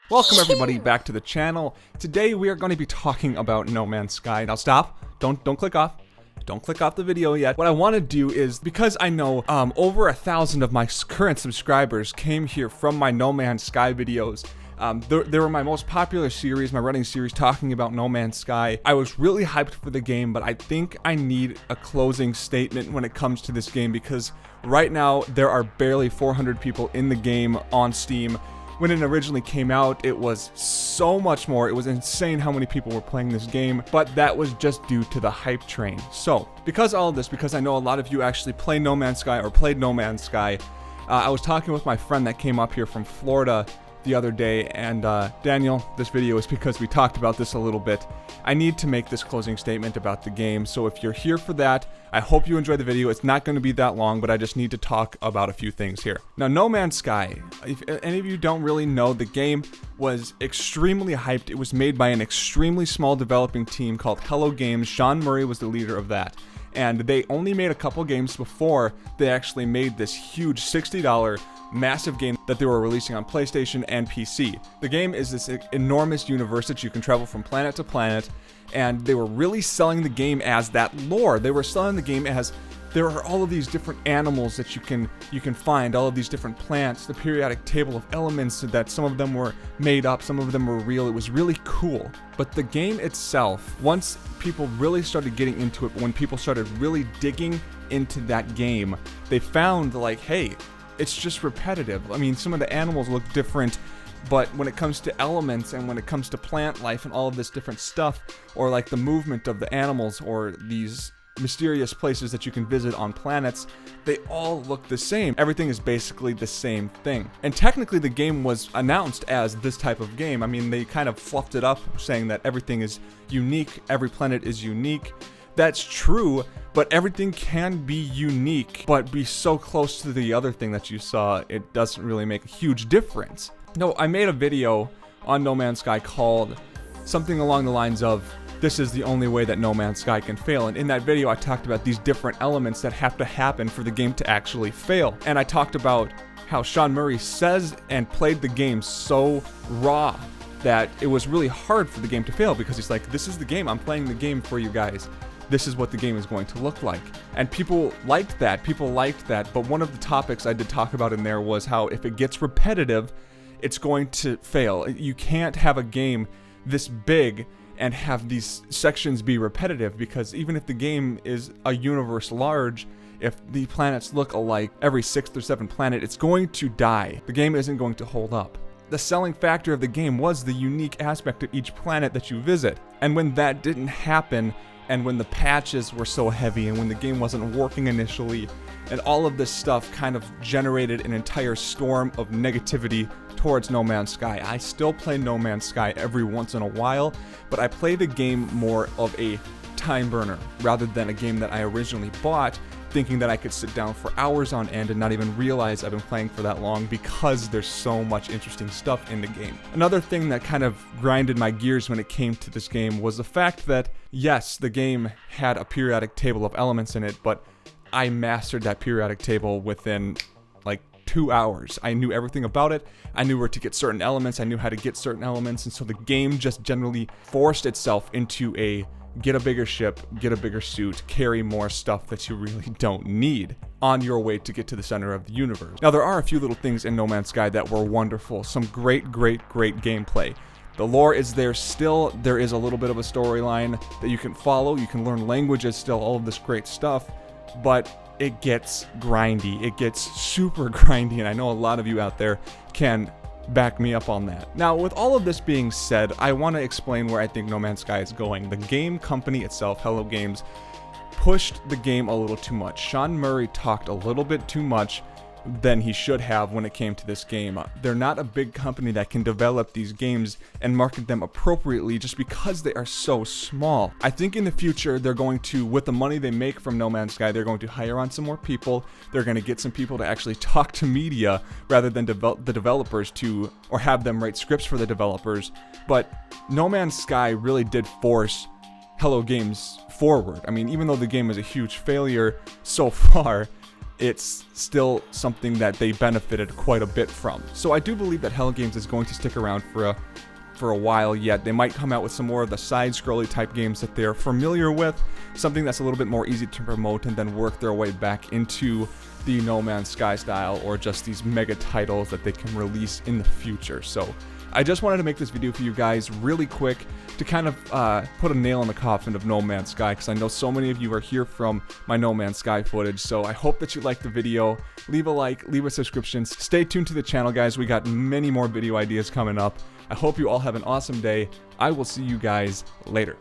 Welcome everybody back to the channel. Today we are going to be talking about No Man's Sky. Now stop. Don't click off. Don't click off the video yet. What I want to do is, because I know over 1,000 of my current subscribers came here from my No Man's Sky videos. They were my most popular series, my running series talking about No Man's Sky. I was really hyped for the game, but I think I need a closing statement when it comes to this game because right now there are barely 400 people in the game on Steam. When it originally came out, it was so much more. It was insane how many people were playing this game, but that was just due to the hype train. So, because all of this, because I know a lot of you actually play No Man's Sky or played No Man's Sky, I was talking with my friend that came up here from Florida the other day, and Daniel, this video is because we talked about this a little bit. I need to make this closing statement about the game, so if you're here for that, I hope you enjoy the video. It's not going to be that long, but I just need to talk about a few things here. Now, No Man's Sky, if any of you don't really know, the game was extremely hyped. It was made by an extremely small developing team called Hello Games. Sean Murray was the leader of that. And they only made a couple games before they actually made this huge $60 massive game that they were releasing on PlayStation and PC. The game is this enormous universe that you can travel from planet to planet, and they were really selling the game as that lore. They were selling the game as there are all of these different animals that you can find, all of these different plants, the periodic table of elements that some of them were made up, some of them were real. It was really cool. But the game itself, once people really started getting into it, when people started really digging into that game, they found like, hey, it's just repetitive. I mean, some of the animals look different, but when it comes to elements and when it comes to plant life and all of this different stuff, or like the movement of the animals or these mysterious places that you can visit on planets, they all look the same. Everything is basically the same thing. And technically the game was announced as this type of game. I mean, they kind of fluffed it up saying that everything is unique, every planet is unique. That's true, but everything can be unique, but be so close to the other thing that you saw, it doesn't really make a huge difference. No, I made a video on No Man's Sky called something along the lines of, this is the only way that No Man's Sky can fail. And in that video, I talked about these different elements that have to happen for the game to actually fail. And I talked about how Sean Murray says and played the game so raw that it was really hard for the game to fail because he's like, this is the game, I'm playing the game for you guys. This is what the game is going to look like. And people liked that, but one of the topics I did talk about in there was how if it gets repetitive, it's going to fail. You can't have a game this big and have these sections be repetitive, because even if the game is a universe large, if the planets look alike every 6th or 7th planet, it's going to die. The game isn't going to hold up. The selling factor of the game was the unique aspect of each planet that you visit. And when that didn't happen, and when the patches were so heavy, and when the game wasn't working initially, and all of this stuff kind of generated an entire storm of negativity towards No Man's Sky. I still play No Man's Sky every once in a while, but I play the game more of a time burner rather than a game that I originally bought thinking that I could sit down for hours on end and not even realize I've been playing for that long because there's so much interesting stuff in the game. Another thing that kind of grinded my gears when it came to this game was the fact that, yes, the game had a periodic table of elements in it, but I mastered that periodic table within like 2 hours. I knew everything about it. I knew where to get certain elements. I knew how to get certain elements. And so the game just generally forced itself into a get a bigger ship, get a bigger suit, carry more stuff that you really don't need on your way to get to the center of the universe. Now, there are a few little things in No Man's Sky that were wonderful. Some great gameplay. The lore is there still. There is a little bit of a storyline that you can follow. You can learn languages still, all of this great stuff. But it gets grindy. It gets super grindy, and I know a lot of you out there can back me up on that. Now, with all of this being said, I want to explain where I think No Man's Sky is going. The game company itself, Hello Games, pushed the game a little too much. Sean Murray talked a little bit too much than he should have when it came to this game. They're not a big company that can develop these games and market them appropriately just because they are so small. I think in the future they're going to, with the money they make from No Man's Sky, they're going to hire on some more people. They're going to get some people to actually talk to media rather than the developers to, or have them write scripts for the developers. But No Man's Sky really did force Hello Games forward. I mean, even though the game is a huge failure so far, it's still something that they benefited quite a bit from. So I do believe that Hello Games is going to stick around for a while yet. They might come out with some more of the side-scrolly type games that they're familiar with, something that's a little bit more easy to promote, and then work their way back into the No Man's Sky style, or just these mega titles that they can release in the future. So I just wanted to make this video for you guys really quick to kind of put a nail in the coffin of No Man's Sky, because I know so many of you are here from my No Man's Sky footage. So I hope that you liked the video. Leave a like, leave a subscription. Stay tuned to the channel, guys. We got many more video ideas coming up. I hope you all have an awesome day. I will see you guys later.